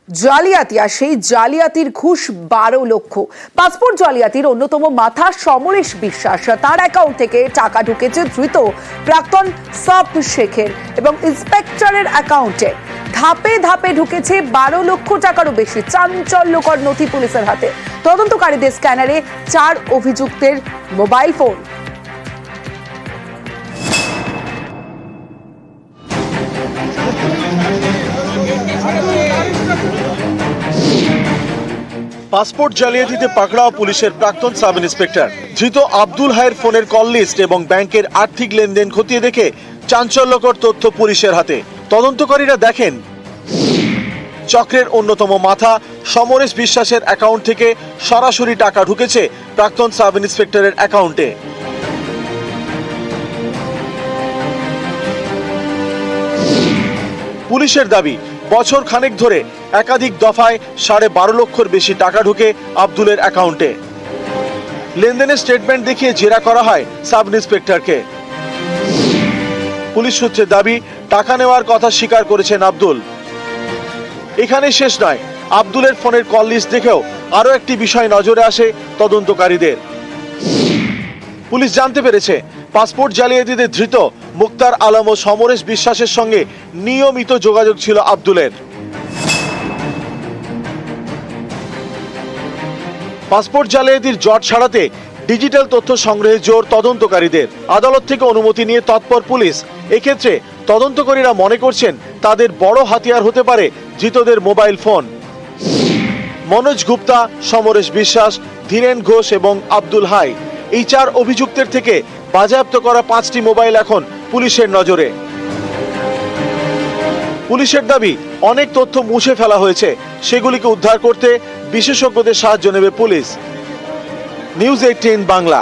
জালিয়াতি, আর সেই জালিয়াতির ঘুষ 12 লক্ষ। পাসপোর্ট জালিয়াতির অন্যতম মাথা সমরেশ বিশ্বাস, তার অ্যাকাউন্ট থেকে টাকা ঢুকেছে ধৃত প্রাক্তন সাব শেখের এবং ইন্সপেক্টরের অ্যাকাউন্টে। ধাপে ধাপে ঢুকেছে 12 লক্ষ টাকারও বেশি। চাঞ্চল্যকর নথি পুলিশের হাতে। তদন্তকারীদের স্ক্যানারে 4 অভিযুক্তের মোবাইল ফোন। পাসপোর্ট জালিয়াতিতে পাকড়াও পুলিশের প্রাক্তন সাব ইন্সপেক্টর। ধৃত আব্দুল হায়ের ফোনের কল লিস্ট এবং ব্যাংকের আর্থিক লেনদেন খতিয়ে দেখে চাঞ্চল্যকর তথ্য পুলিশের হাতে। তদন্তকারীরা দেখেন চক্রের অন্যতম মাথা সমরেশ বিশ্বাসের অ্যাকাউন্ট থেকে সরাসরি টাকা ঢুকেছে প্রাক্তন সাব ইন্সপেক্টরের অ্যাকাউন্টে। পুলিশের দাবি, বছর খানেক ধরে একাধিক দফায় 12.5 লক্ষর বেশি টাকা ঢুকে আব্দুলের অ্যাকাউন্টে। লেনদেনের স্টেটমেন্ট দেখিয়ে জেরা করা হয় সাব ইন্সপেক্টরকে। পুলিশ সূত্রের দাবি, টাকা নেওয়ার কথা স্বীকার করেছেন আব্দুল। এখানে শেষ নয়, আব্দুলের ফোনের কল লিস্ট দেখেও আরো একটি বিষয় নজরে আসে তদন্তকারীদের। পুলিশ জানতে পেরেছে পাসপোর্ট জালিয়াতিতে ধৃত মুক্তার আলম ও সমরেশ বিশ্বাসের সঙ্গে নিয়মিত যোগাযোগ ছিল আব্দুলের। পাসপোর্ট জালিয়াতির জট ছাড়াতে ডিজিটাল তথ্য সংগ্রহে জোর তদন্তকারীদের। আদালত থেকে অনুমতি নিয়ে তৎপর পুলিশ। এক্ষেত্রে তদন্তকারীরা মনে করছেন তাদের বড় হাতিয়ার হতে পারে ধৃতদের মোবাইল ফোন। মনোজ গুপ্তা, সমরেশ বিশ্বাস, ধীরেন ঘোষ এবং আব্দুল হাই, এই 4 অভিযুক্তের থেকে বাজেয়াপ্ত করা 5টি মোবাইল এখন পুলিশের নজরে। পুলিশের দাবি, অনেক তথ্য মুছে ফেলা হয়েছে, সেগুলিকে উদ্ধার করতে বিশেষজ্ঞদের সাহায্য নেবে পুলিশ। নিউজ 18 বাংলা।